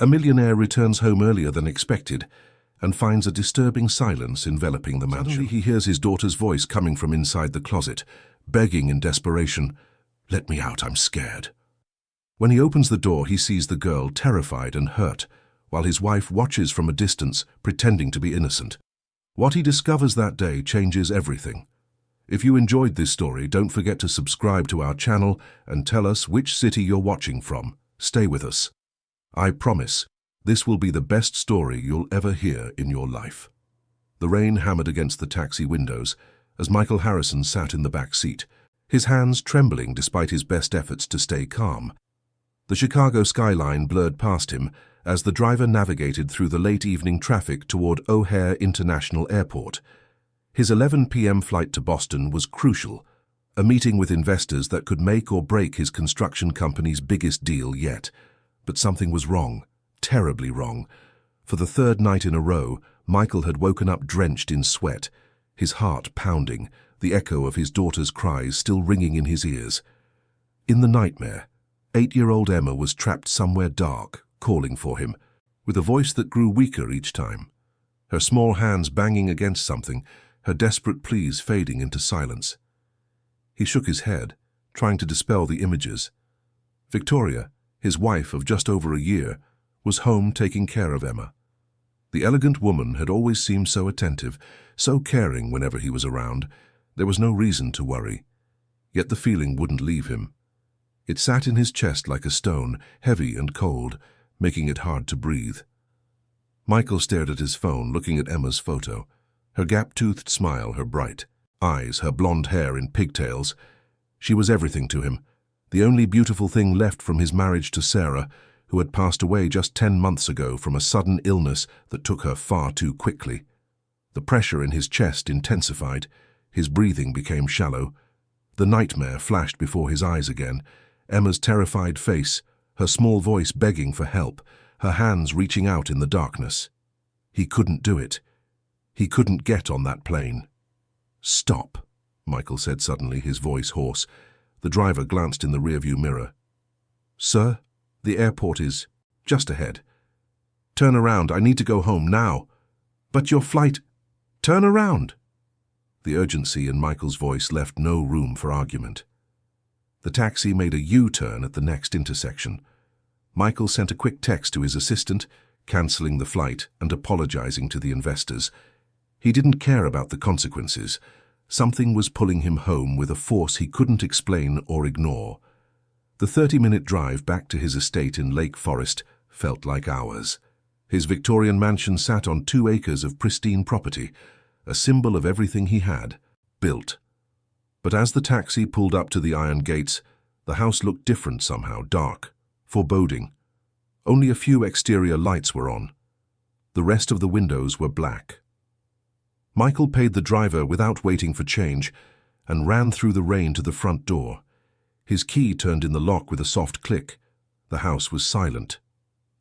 A millionaire returns home earlier than expected and finds a disturbing silence enveloping the mansion. Suddenly he hears his daughter's voice coming from inside the closet, begging in desperation, "Let me out, I'm scared." When he opens the door, he sees the girl terrified and hurt, while his wife watches from a distance, pretending to be innocent. What he discovers that day changes everything. If you enjoyed this story, don't forget to subscribe to our channel and tell us which city you're watching from. Stay with us. I promise, this will be the best story you'll ever hear in your life. The rain hammered against the taxi windows as Michael Harrison sat in the back seat, his hands trembling despite his best efforts to stay calm. The Chicago skyline blurred past him as the driver navigated through the late evening traffic toward O'Hare International Airport. His 11 p.m. flight to Boston was crucial, a meeting with investors that could make or break his construction company's biggest deal yet. But something was wrong, terribly wrong. For the third night in a row, Michael had woken up drenched in sweat, his heart pounding, the echo of his daughter's cries still ringing in his ears. In the nightmare, 8-year-old Emma was trapped somewhere dark, calling for him, with a voice that grew weaker each time. Her small hands banging against something, her desperate pleas fading into silence. He shook his head, trying to dispel the images. Victoria, his wife of just over a year, was home taking care of Emma. The elegant woman had always seemed so attentive, so caring whenever he was around. There was no reason to worry. Yet the feeling wouldn't leave him. It sat in his chest like a stone, heavy and cold, making it hard to breathe. Michael stared at his phone, looking at Emma's photo. Her gap-toothed smile, her bright eyes, her blonde hair in pigtails. She was everything to him. The only beautiful thing left from his marriage to Sarah, who had passed away just 10 months ago from a sudden illness that took her far too quickly. The pressure in his chest intensified. His breathing became shallow. The nightmare flashed before his eyes again. Emma's terrified face, her small voice begging for help, her hands reaching out in the darkness. He couldn't do it. He couldn't get on that plane. "Stop," Michael said suddenly, his voice hoarse. The driver glanced in the rearview mirror. "Sir, the airport is just ahead. Turn around, I need to go home now." "But your flight—" "Turn around!" The urgency in Michael's voice left no room for argument. The taxi made a U-turn at the next intersection. Michael sent a quick text to his assistant, cancelling the flight and apologizing to the investors. He didn't care about the consequences. Something was pulling him home with a force he couldn't explain or ignore. The 30-minute drive back to his estate in Lake Forest felt like hours. His Victorian mansion sat on 2 acres of pristine property, a symbol of everything he had built. But as the taxi pulled up to the iron gates, the house looked different somehow, dark, foreboding. Only a few exterior lights were on. The rest of the windows were black. Michael paid the driver without waiting for change and ran through the rain to the front door. His key turned in the lock with a soft click. The house was silent.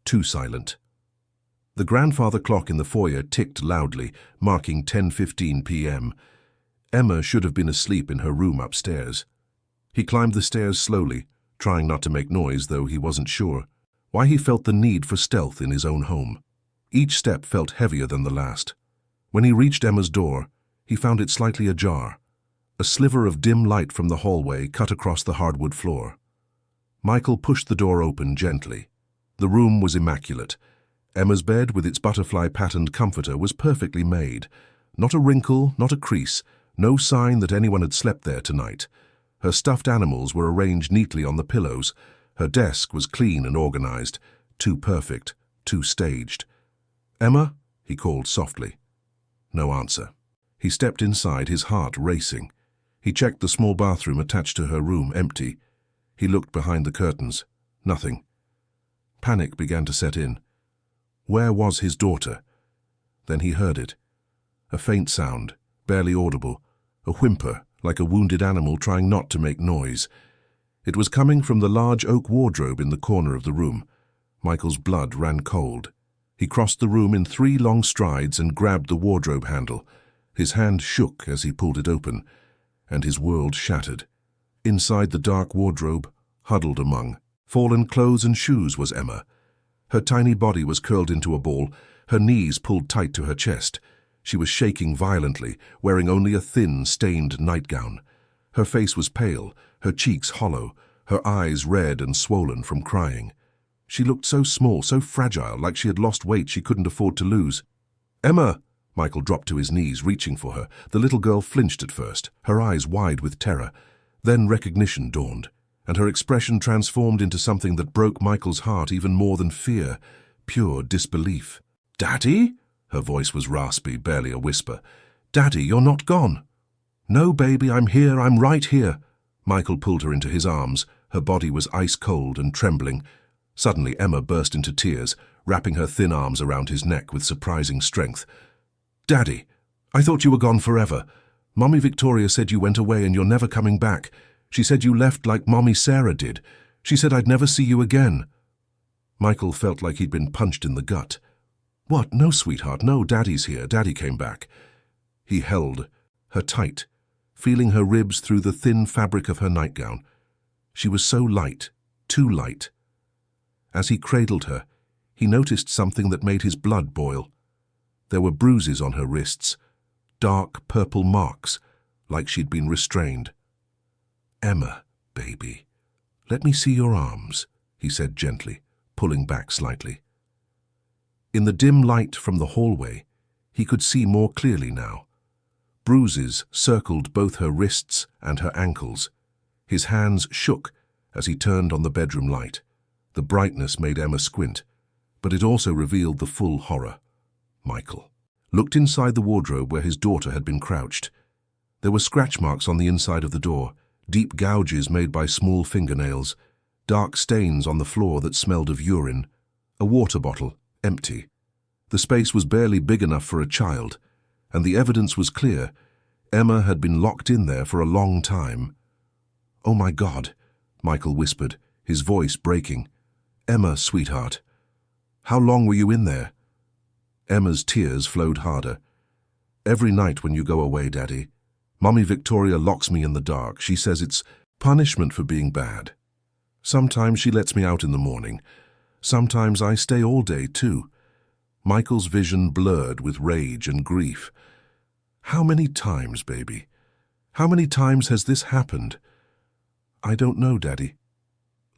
Too silent. The grandfather clock in the foyer ticked loudly, marking 10:15 p.m. Emma should have been asleep in her room upstairs. He climbed the stairs slowly, trying not to make noise, though he wasn't sure why he felt the need for stealth in his own home. Each step felt heavier than the last. When he reached Emma's door, he found it slightly ajar. A sliver of dim light from the hallway cut across the hardwood floor. Michael pushed the door open gently. The room was immaculate. Emma's bed with its butterfly-patterned comforter was perfectly made. Not a wrinkle, not a crease, no sign that anyone had slept there tonight. Her stuffed animals were arranged neatly on the pillows. Her desk was clean and organized, too perfect, too staged. "Emma?" he called softly. No answer. He stepped inside, his heart racing. He checked the small bathroom attached to her room, empty. He looked behind the curtains. Nothing. Panic began to set in. Where was his daughter? Then he heard it. A faint sound, barely audible, a whimper, like a wounded animal trying not to make noise. It was coming from the large oak wardrobe in the corner of the room. Michael's blood ran cold. He crossed the room in 3 long strides and grabbed the wardrobe handle. His hand shook as he pulled it open, and his world shattered. Inside the dark wardrobe, huddled among fallen clothes and shoes, was Emma. Her tiny body was curled into a ball, her knees pulled tight to her chest. She was shaking violently, wearing only a thin, stained nightgown. Her face was pale, her cheeks hollow, her eyes red and swollen from crying. She looked so small, so fragile, like she had lost weight she couldn't afford to lose. "Emma!" Michael dropped to his knees, reaching for her. The little girl flinched at first, her eyes wide with terror. Then recognition dawned, and her expression transformed into something that broke Michael's heart even more than fear, pure disbelief. "Daddy?" Her voice was raspy, barely a whisper. "Daddy, you're not gone." "No, baby, I'm here, I'm right here." Michael pulled her into his arms. Her body was ice-cold and trembling. Suddenly, Emma burst into tears, wrapping her thin arms around his neck with surprising strength. "Daddy, I thought you were gone forever. Mommy Victoria said you went away and you're never coming back. She said you left like Mommy Sarah did. She said I'd never see you again." Michael felt like he'd been punched in the gut. "What? No, sweetheart, no, Daddy's here. Daddy came back." He held her tight, feeling her ribs through the thin fabric of her nightgown. She was so light, too light. As he cradled her, he noticed something that made his blood boil. There were bruises on her wrists, dark purple marks, like she'd been restrained. "Emma, baby, let me see your arms," he said gently, pulling back slightly. In the dim light from the hallway, he could see more clearly now. Bruises circled both her wrists and her ankles. His hands shook as he turned on the bedroom light. The brightness made Emma squint, but it also revealed the full horror. Michael looked inside the wardrobe where his daughter had been crouched. There were scratch marks on the inside of the door, deep gouges made by small fingernails, dark stains on the floor that smelled of urine, a water bottle, empty. The space was barely big enough for a child, and the evidence was clear. Emma had been locked in there for a long time. "Oh my God," Michael whispered, his voice breaking. "Emma, sweetheart, how long were you in there?" Emma's tears flowed harder. "Every night when you go away, Daddy, Mommy Victoria locks me in the dark. She says it's punishment for being bad. Sometimes she lets me out in the morning. Sometimes I stay all day, too." Michael's vision blurred with rage and grief. "How many times, baby? How many times has this happened?" "I don't know, Daddy.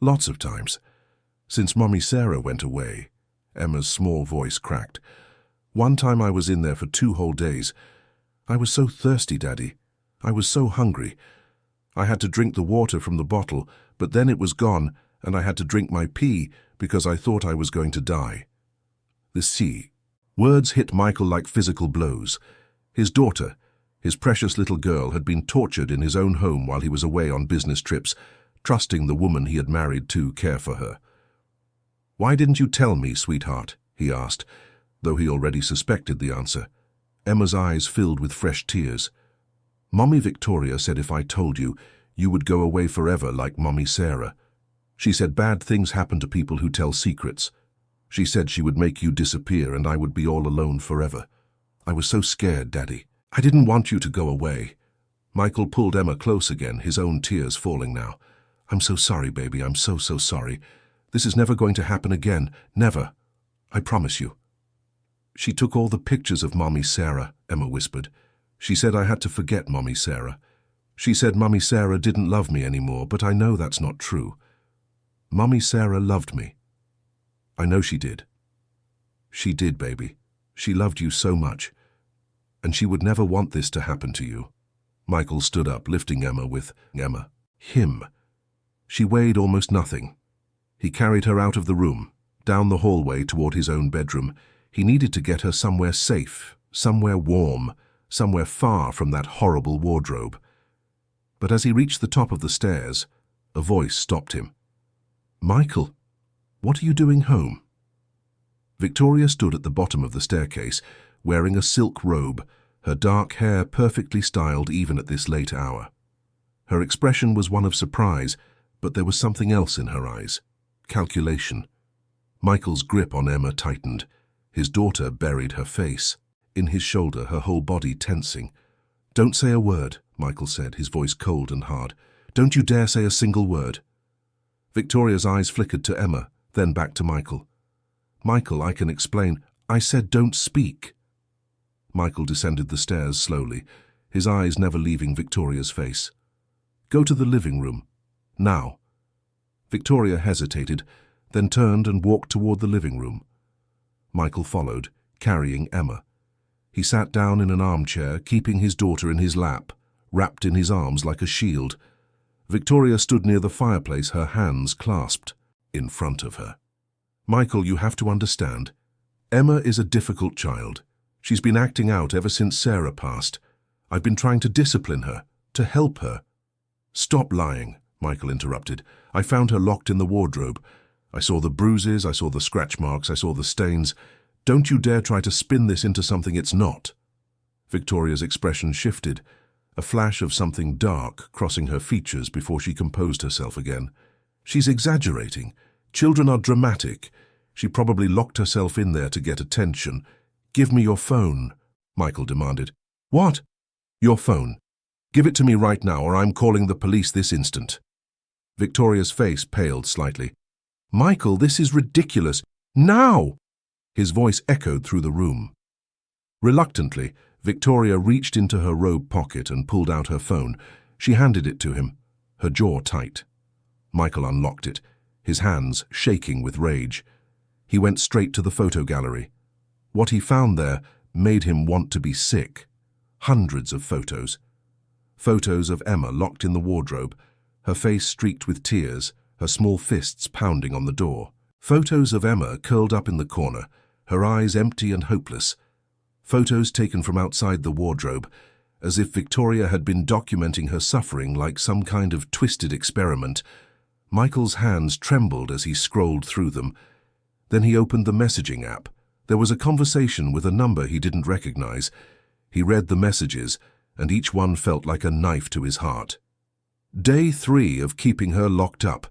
Lots of times. Since Mommy Sarah went away." Emma's small voice cracked. "One time I was in there for 2 whole days. I was so thirsty, Daddy. I was so hungry. I had to drink the water from the bottle, but then it was gone, and I had to drink my pee because I thought I was going to die." The sea. Words hit Michael like physical blows. His daughter, his precious little girl, had been tortured in his own home while he was away on business trips, trusting the woman he had married to care for her. "Why didn't you tell me, sweetheart?" he asked, though he already suspected the answer. Emma's eyes filled with fresh tears. "Mommy Victoria said if I told you, you would go away forever like Mommy Sarah. She said bad things happen to people who tell secrets. She said she would make you disappear and I would be all alone forever. I was so scared, Daddy. I didn't want you to go away." Michael pulled Emma close again, his own tears falling now. "I'm so sorry, baby. I'm so sorry. This is never going to happen again. Never. I promise you." "She took all the pictures of Mommy Sarah," Emma whispered. "She said I had to forget Mommy Sarah. She said Mommy Sarah didn't love me anymore, but I know that's not true. Mommy Sarah loved me. I know she did. She did, baby. She loved you so much. And she would never want this to happen to you." Michael stood up, lifting Emma with him. She weighed almost nothing. He carried her out of the room, down the hallway toward his own bedroom. He needed to get her somewhere safe, somewhere warm, somewhere far from that horrible wardrobe. But as he reached the top of the stairs, a voice stopped him. "Michael, what are you doing home?" Victoria stood at the bottom of the staircase, wearing a silk robe, her dark hair perfectly styled even at this late hour. Her expression was one of surprise, but there was something else in her eyes. Calculation. Michael's grip on Emma tightened. His daughter buried her face in his shoulder, her whole body tensing. "Don't say a word," Michael said, his voice cold and hard. "Don't you dare say a single word." Victoria's eyes flickered to Emma, then back to Michael. Michael, I can explain. I said don't speak. Michael descended the stairs slowly, his eyes never leaving Victoria's face. Go to the living room. Now. Victoria hesitated, then turned and walked toward the living room. Michael followed, carrying Emma. He sat down in an armchair, keeping his daughter in his lap, wrapped in his arms like a shield. Victoria stood near the fireplace, her hands clasped in front of her. Michael, you have to understand. Emma is a difficult child. She's been acting out ever since Sarah passed. I've been trying to discipline her, to help her. Stop lying, Michael interrupted. I found her locked in the wardrobe. I saw the bruises, I saw the scratch marks, I saw the stains. Don't you dare try to spin this into something it's not. Victoria's expression shifted, a flash of something dark crossing her features before she composed herself again. She's exaggerating. Children are dramatic. She probably locked herself in there to get attention. Give me your phone, Michael demanded. What? Your phone. Give it to me right now or I'm calling the police this instant. Victoria's face paled slightly. Michael, this is ridiculous. Now! His voice echoed through the room. Reluctantly, Victoria reached into her robe pocket and pulled out her phone. She handed it to him, her jaw tight. Michael unlocked it, his hands shaking with rage. He went straight to the photo gallery. What he found there made him want to be sick. Hundreds of photos. Photos of Emma locked in the wardrobe, her face streaked with tears, her small fists pounding on the door. Photos of Emma curled up in the corner, her eyes empty and hopeless. Photos taken from outside the wardrobe, as if Victoria had been documenting her suffering like some kind of twisted experiment. Michael's hands trembled as he scrolled through them. Then he opened the messaging app. There was a conversation with a number he didn't recognize. He read the messages, and each one felt like a knife to his heart. Day 3 of keeping her locked up.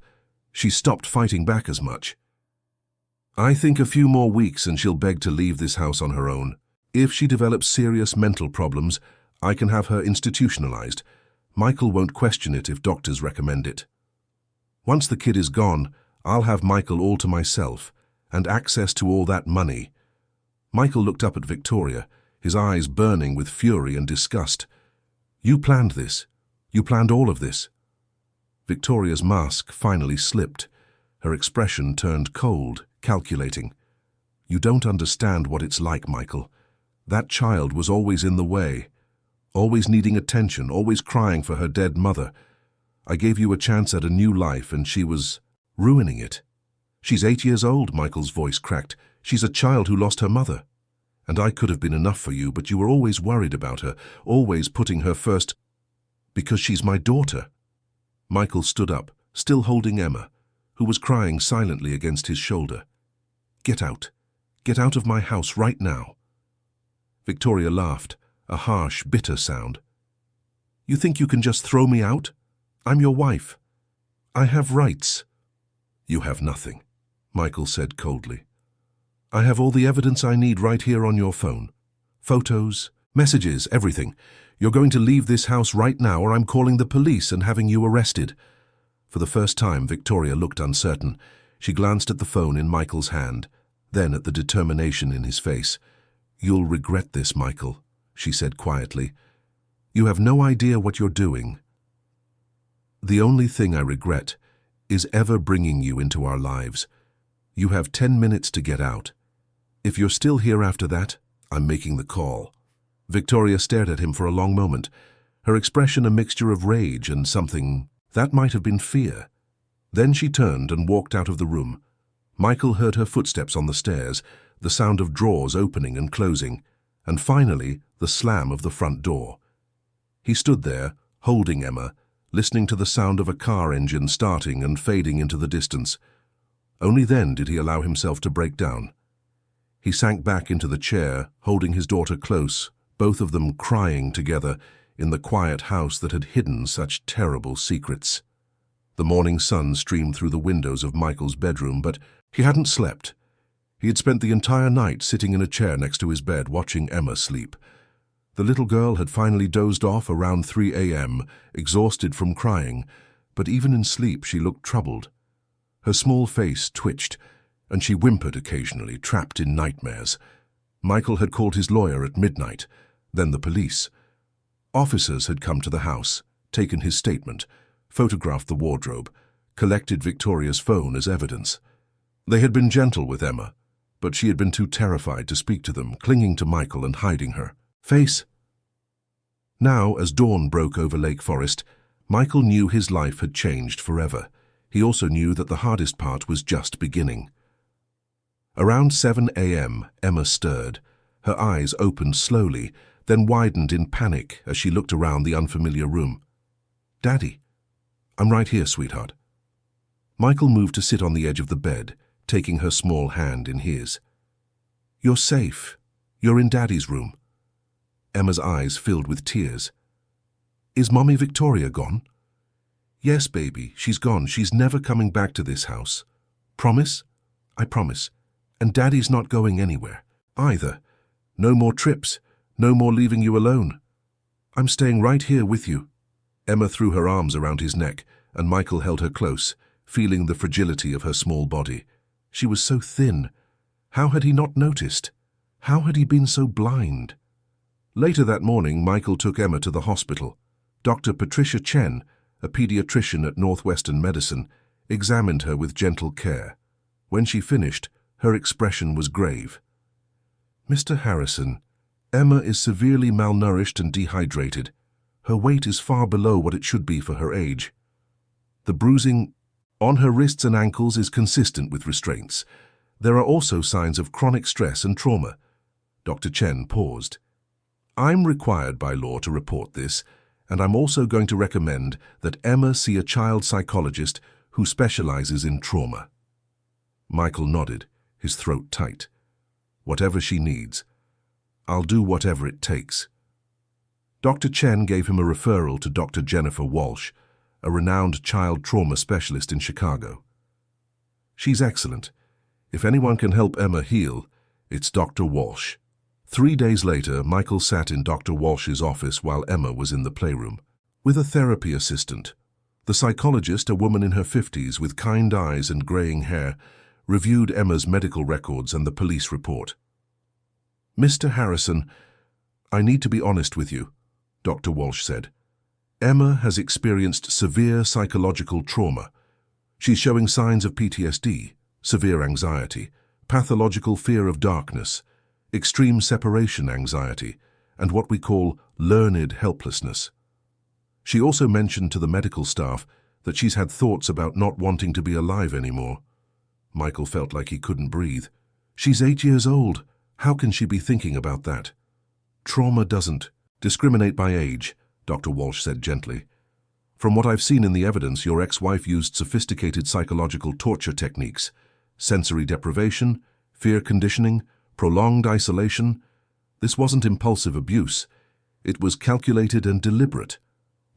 She stopped fighting back as much. I think a few more weeks and she'll beg to leave this house on her own. If she develops serious mental problems, I can have her institutionalized. Michael won't question it if doctors recommend it. Once the kid is gone, I'll have Michael all to myself, and access to all that money. Michael looked up at Victoria, his eyes burning with fury and disgust. You planned this. You planned all of this. Victoria's mask finally slipped. Her expression turned cold, calculating. You don't understand what it's like, Michael. That child was always in the way, always needing attention, always crying for her dead mother. I gave you a chance at a new life and she was ruining it. She's 8 years old, Michael's voice cracked. She's a child who lost her mother. And I could have been enough for you, but you were always worried about her, always putting her first, because she's my daughter. Michael stood up, still holding Emma, who was crying silently against his shoulder. Get out. Get out of my house right now. Victoria laughed, a harsh, bitter sound. You think you can just throw me out? I'm your wife. I have rights. You have nothing, Michael said coldly. I have all the evidence I need right here on your phone. Photos, messages, everything. You're going to leave this house right now or I'm calling the police and having you arrested. For the first time, Victoria looked uncertain. She glanced at the phone in Michael's hand, then at the determination in his face. You'll regret this, Michael, she said quietly. You have no idea what you're doing. The only thing I regret is ever bringing you into our lives. You have 10 minutes to get out. If you're still here after that, I'm making the call. Victoria stared at him for a long moment, her expression a mixture of rage and something that might have been fear. Then she turned and walked out of the room. Michael heard her footsteps on the stairs, the sound of drawers opening and closing, and finally the slam of the front door. He stood there, holding Emma, listening to the sound of a car engine starting and fading into the distance. Only then did he allow himself to break down. He sank back into the chair, holding his daughter close, both of them crying together in the quiet house that had hidden such terrible secrets. The morning sun streamed through the windows of Michael's bedroom, but he hadn't slept. He had spent the entire night sitting in a chair next to his bed watching Emma sleep. The little girl had finally dozed off around 3 a.m., exhausted from crying, but even in sleep she looked troubled. Her small face twitched, and she whimpered occasionally, trapped in nightmares. Michael had called his lawyer at midnight, then the police. Officers had come to the house, taken his statement, photographed the wardrobe, collected Victoria's phone as evidence. They had been gentle with Emma, but she had been too terrified to speak to them, clinging to Michael and hiding her face. Now, as dawn broke over Lake Forest, Michael knew his life had changed forever. He also knew that the hardest part was just beginning. Around 7 a.m., Emma stirred. Her eyes opened slowly, then widened in panic as she looked around the unfamiliar room. "Daddy, I'm right here, sweetheart." Michael moved to sit on the edge of the bed, taking her small hand in his. "You're safe. You're in Daddy's room." Emma's eyes filled with tears. "Is Mommy Victoria gone?" "Yes, baby, she's gone. She's never coming back to this house." "Promise?" "I promise. And Daddy's not going anywhere, either. No more trips. No more leaving you alone. I'm staying right here with you." Emma threw her arms around his neck, and Michael held her close, feeling the fragility of her small body. She was so thin. How had he not noticed? How had he been so blind? Later that morning, Michael took Emma to the hospital. Dr. Patricia Chen, a pediatrician at Northwestern Medicine, examined her with gentle care. When she finished, her expression was grave. "Mr. Harrison, Emma is severely malnourished and dehydrated. Her weight is far below what it should be for her age. The bruising on her wrists and ankles is consistent with restraints. There are also signs of chronic stress and trauma." Dr. Chen paused. "I'm required by law to report this, and I'm also going to recommend that Emma see a child psychologist who specializes in trauma." Michael nodded, his throat tight. "Whatever she needs. I'll do whatever it takes." Dr. Chen gave him a referral to Dr. Jennifer Walsh, a renowned child trauma specialist in Chicago. "She's excellent. If anyone can help Emma heal, it's Dr. Walsh." 3 days later, Michael sat in Dr. Walsh's office while Emma was in the playroom, with a therapy assistant. The psychologist, a woman in her 50s with kind eyes and graying hair, reviewed Emma's medical records and the police report. "Mr. Harrison, I need to be honest with you," Dr. Walsh said. "Emma has experienced severe psychological trauma. She's showing signs of PTSD, severe anxiety, pathological fear of darkness, extreme separation anxiety, and what we call learned helplessness. She also mentioned to the medical staff that she's had thoughts about not wanting to be alive anymore." Michael felt like he couldn't breathe. "She's 8 years old. How can she be thinking about that?" "Trauma doesn't discriminate by age," Dr. Walsh said gently. "From what I've seen in the evidence, your ex-wife used sophisticated psychological torture techniques, sensory deprivation, fear conditioning, prolonged isolation. This wasn't impulsive abuse. It was calculated and deliberate.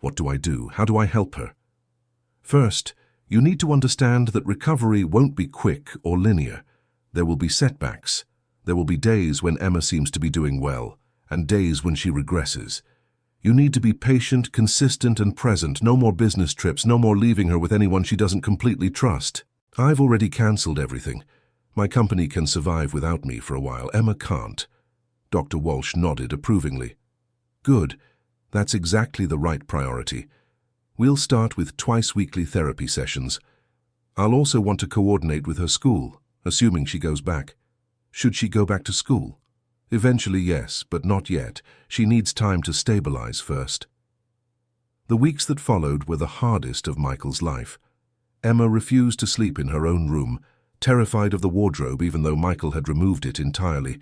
What do I do? How do I help her?" "First, you need to understand that recovery won't be quick or linear. There will be setbacks. There will be days when Emma seems to be doing well, and days when she regresses. You need to be patient, consistent, and present. No more business trips, no more leaving her with anyone she doesn't completely trust. I've already cancelled everything. My company can survive without me for a while. Emma can't." Dr. Walsh nodded approvingly. "Good. That's exactly the right priority. We'll start with twice-weekly therapy sessions. I'll also want to coordinate with her school, assuming she goes back. Should she go back to school? Eventually, yes, but not yet. She needs time to stabilize first." The weeks that followed were the hardest of Michael's life. Emma refused to sleep in her own room, terrified of the wardrobe even though Michael had removed it entirely.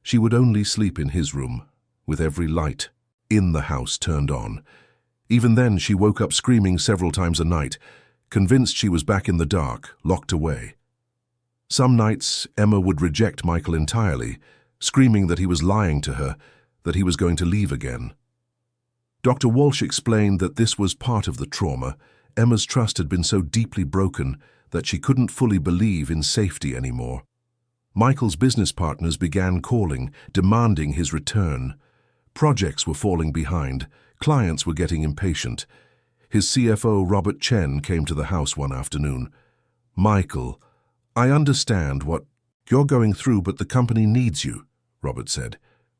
She would only sleep in his room, with every light in the house turned on. Even then, she woke up screaming several times a night, convinced she was back in the dark, locked away. Some nights, Emma would reject Michael entirely, screaming that he was lying to her, that he was going to leave again. Dr. Walsh explained that this was part of the trauma. Emma's trust had been so deeply broken that she couldn't fully believe in safety anymore. Michael's business partners began calling, demanding his return. Projects were falling behind. Clients were getting impatient. His CFO, Robert Chen, came to the house one afternoon. "Michael, I understand what you're going through, but the company needs you, Robert said.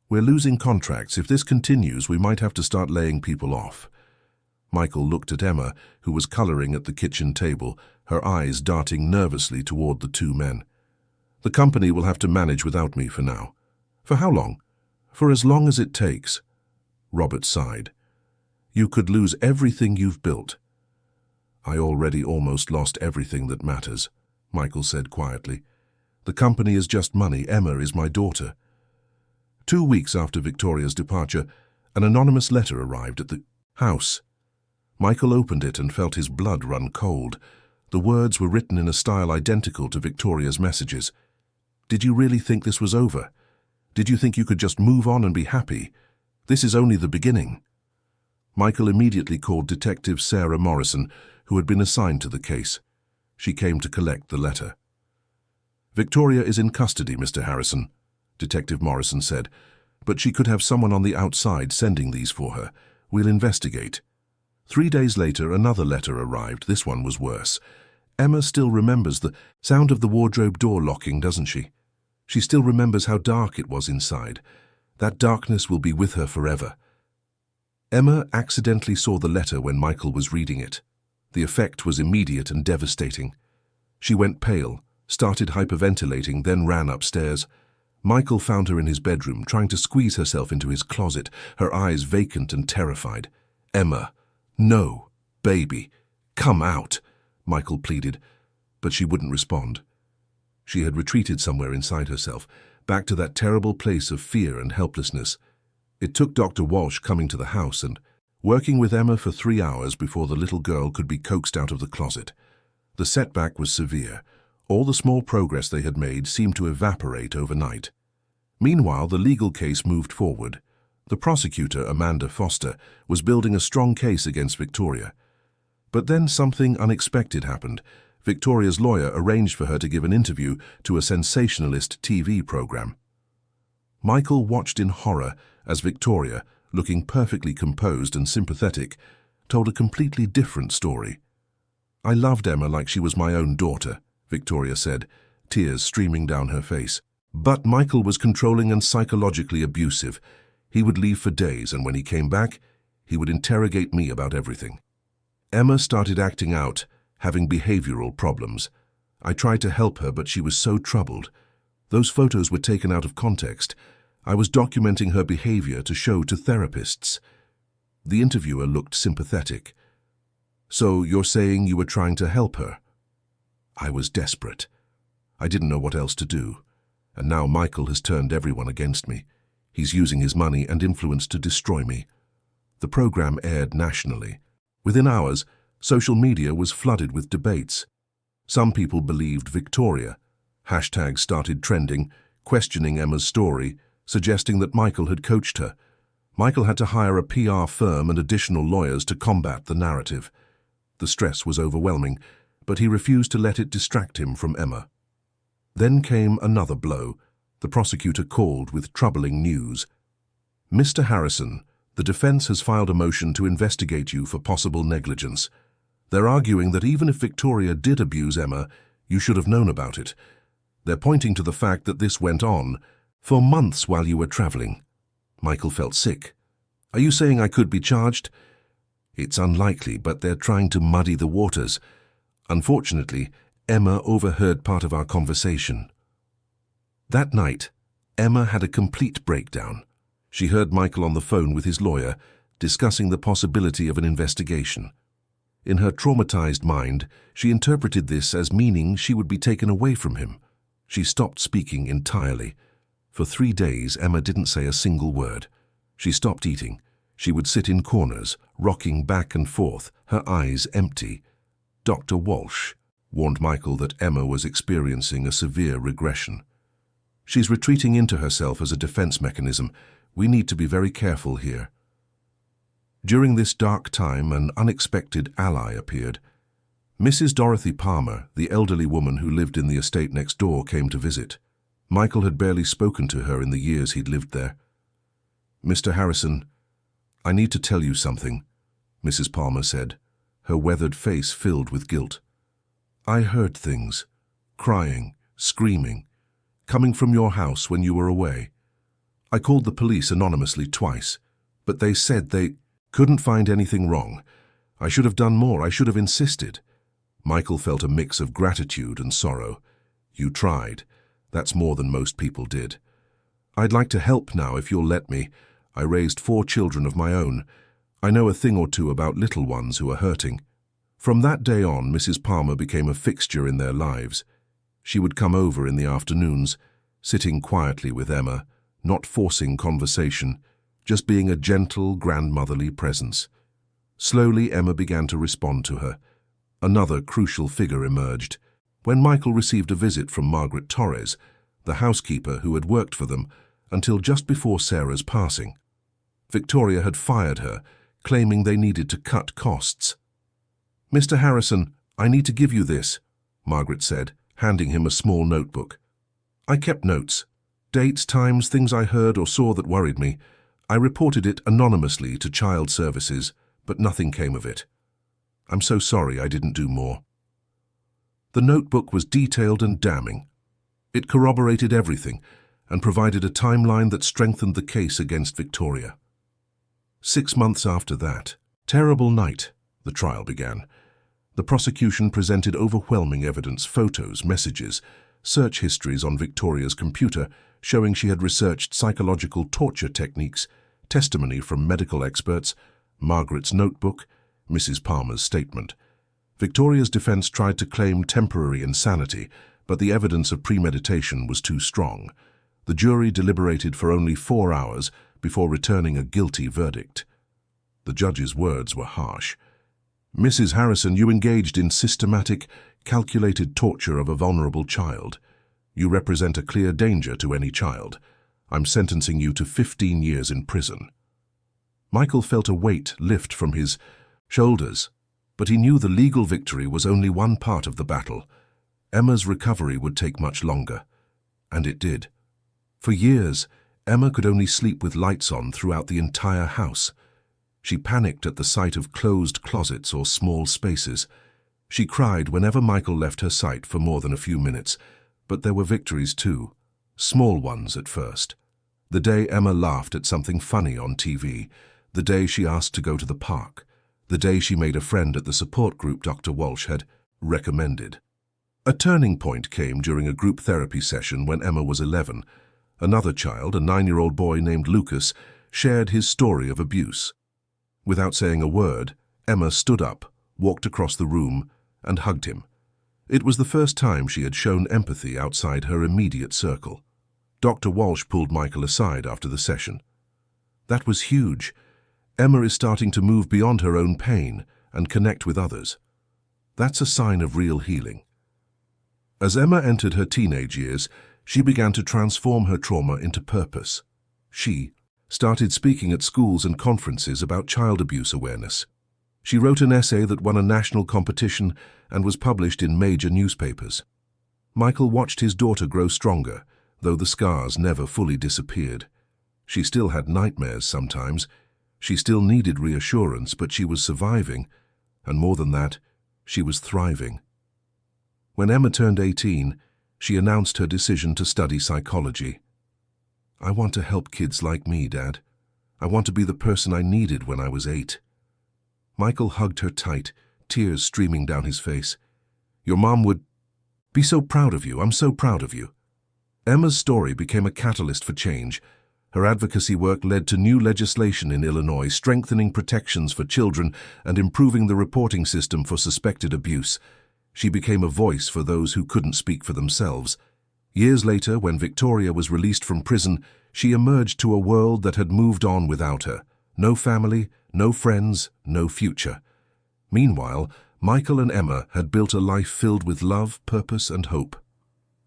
We're losing contracts. If this continues, we might have to start laying people off. Michael looked at Emma, who was coloring at the kitchen table, her eyes darting nervously toward the two men. The company will have to manage without me for now. For how long? For as long as it takes. Robert sighed. You could lose everything you've built. I already almost lost everything that matters, Michael said quietly. The company is just money. Emma is my daughter. 2 weeks after Victoria's departure, an anonymous letter arrived at the house. Michael opened it and felt his blood run cold. The words were written in a style identical to Victoria's messages. Did you really think this was over? Did you think you could just move on and be happy? This is only the beginning. Michael immediately called Detective Sarah Morrison, who had been assigned to the case. She came to collect the letter. Victoria is in custody, Mr. Harrison, Detective Morrison said, but she could have someone on the outside sending these for her. We'll investigate. 3 days later, another letter arrived. This one was worse. Emma still remembers the sound of the wardrobe door locking, doesn't she? She still remembers how dark it was inside. That darkness will be with her forever. Emma accidentally saw the letter when Michael was reading it. The effect was immediate and devastating. She went pale, started hyperventilating, then ran upstairs. Michael found her in his bedroom, trying to squeeze herself into his closet, her eyes vacant and terrified. Emma, no, baby, come out, Michael pleaded, but she wouldn't respond. She had retreated somewhere inside herself, back to that terrible place of fear and helplessness. It took Dr. Walsh coming to the house and working with Emma for 3 hours before the little girl could be coaxed out of the closet. The setback was severe. All the small progress they had made seemed to evaporate overnight. Meanwhile, the legal case moved forward. The prosecutor, Amanda Foster, was building a strong case against Victoria. But then something unexpected happened. Victoria's lawyer arranged for her to give an interview to a sensationalist TV program. Michael watched in horror as Victoria, looking perfectly composed and sympathetic, told a completely different story. I loved Emma like she was my own daughter, Victoria said, tears streaming down her face. But Michael was controlling and psychologically abusive. He would leave for days, and when he came back, he would interrogate me about everything. Emma started acting out, having behavioral problems. I tried to help her, but she was so troubled. Those photos were taken out of context. I was documenting her behavior to show to therapists. The interviewer looked sympathetic. So you're saying you were trying to help her? I was desperate. I didn't know what else to do. And now Michael has turned everyone against me. He's using his money and influence to destroy me. The program aired nationally. Within hours, social media was flooded with debates. Some people believed Victoria. Hashtags started trending, questioning Emma's story, suggesting that Michael had coached her. Michael had to hire a PR firm and additional lawyers to combat the narrative. The stress was overwhelming, but he refused to let it distract him from Emma. Then came another blow. The prosecutor called with troubling news. Mr. Harrison, the defense has filed a motion to investigate you for possible negligence. They're arguing that even if Victoria did abuse Emma, you should have known about it. They're pointing to the fact that this went on for months while you were traveling. Michael felt sick. Are you saying I could be charged? It's unlikely, but they're trying to muddy the waters. Unfortunately, Emma overheard part of our conversation. That night, Emma had a complete breakdown. She heard Michael on the phone with his lawyer, discussing the possibility of an investigation. In her traumatized mind, she interpreted this as meaning she would be taken away from him. She stopped speaking entirely. For 3 days, Emma didn't say a single word. She stopped eating. She would sit in corners, rocking back and forth, her eyes empty. Dr. Walsh warned Michael that Emma was experiencing a severe regression. She's retreating into herself as a defense mechanism. We need to be very careful here. During this dark time, an unexpected ally appeared. Mrs. Dorothy Palmer, the elderly woman who lived in the estate next door, came to visit. Michael had barely spoken to her in the years he'd lived there. Mr. Harrison, I need to tell you something, Mrs. Palmer said, her weathered face filled with guilt. I heard things, crying, screaming, coming from your house when you were away. I called the police anonymously twice, but they said they couldn't find anything wrong. I should have done more. I should have insisted. Michael felt a mix of gratitude and sorrow. You tried. That's more than most people did. I'd like to help now if you'll let me. I raised 4 children of my own. I know a thing or two about little ones who are hurting. From that day on, Mrs. Palmer became a fixture in their lives. She would come over in the afternoons, sitting quietly with Emma, not forcing conversation, just being a gentle, grandmotherly presence. Slowly, Emma began to respond to her. Another crucial figure emerged. When Michael received a visit from Margaret Torres, the housekeeper who had worked for them until just before Sarah's passing. Victoria had fired her, claiming they needed to cut costs. "Mr. Harrison, I need to give you this," Margaret said, handing him a small notebook. "I kept notes. Dates, times, things I heard or saw that worried me. I reported it anonymously to Child Services, but nothing came of it. I'm so sorry I didn't do more." The notebook was detailed and damning. It corroborated everything and provided a timeline that strengthened the case against Victoria. 6 months after that terrible night, the trial began. The prosecution presented overwhelming evidence, photos, messages, search histories on Victoria's computer showing she had researched psychological torture techniques, testimony from medical experts, Margaret's notebook, Mrs. Palmer's statement. Victoria's defense tried to claim temporary insanity, but the evidence of premeditation was too strong. The jury deliberated for only 4 hours before returning a guilty verdict. The judge's words were harsh. "Mrs. Harrison, you engaged in systematic, calculated torture of a vulnerable child. You represent a clear danger to any child. I'm sentencing you to 15 years in prison." Michael felt a weight lift from his shoulders, but he knew the legal victory was only one part of the battle. Emma's recovery would take much longer, and it did. For years, Emma could only sleep with lights on throughout the entire house. She panicked at the sight of closed closets or small spaces. She cried whenever Michael left her sight for more than a few minutes, but there were victories too, small ones at first. The day Emma laughed at something funny on TV, the day she asked to go to the park, the day she made a friend at the support group Dr. Walsh had recommended. A turning point came during a group therapy session when Emma was 11. Another child, a 9-year-old boy named Lucas, shared his story of abuse. Without saying a word, Emma stood up, walked across the room, and hugged him. It was the first time she had shown empathy outside her immediate circle. Dr. Walsh pulled Michael aside after the session. "That was huge. Emma is starting to move beyond her own pain and connect with others. That's a sign of real healing." As Emma entered her teenage years, she began to transform her trauma into purpose. She started speaking at schools and conferences about child abuse awareness. She wrote an essay that won a national competition and was published in major newspapers. Michael watched his daughter grow stronger, though the scars never fully disappeared. She still had nightmares sometimes. She still needed reassurance, but she was surviving, and more than that, she was thriving. When Emma turned 18, she announced her decision to study psychology. "I want to help kids like me, Dad. I want to be the person I needed when I was 8. Michael hugged her tight, tears streaming down his face. "Your mom would be so proud of you. I'm so proud of you." Emma's story became a catalyst for change. Her advocacy work led to new legislation in Illinois, strengthening protections for children and improving the reporting system for suspected abuse. She became a voice for those who couldn't speak for themselves. Years later, when Victoria was released from prison, she emerged to a world that had moved on without her. No family, no friends, no future. Meanwhile, Michael and Emma had built a life filled with love, purpose, and hope.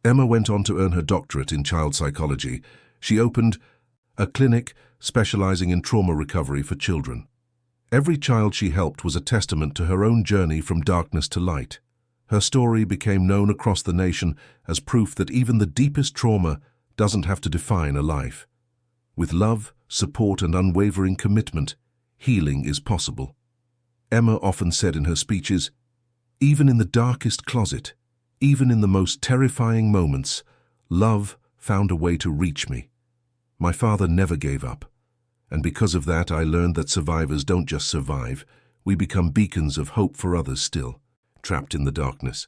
Emma went on to earn her doctorate in child psychology. She opened a clinic specializing in trauma recovery for children. Every child she helped was a testament to her own journey from darkness to light. Her story became known across the nation as proof that even the deepest trauma doesn't have to define a life. With love, support, and unwavering commitment, healing is possible. Emma often said in her speeches, "Even in the darkest closet, Even in the most terrifying moments, love found a way to reach me. My father never gave up, and because of that I learned that survivors don't just survive, we become beacons of hope for others still, trapped in the darkness.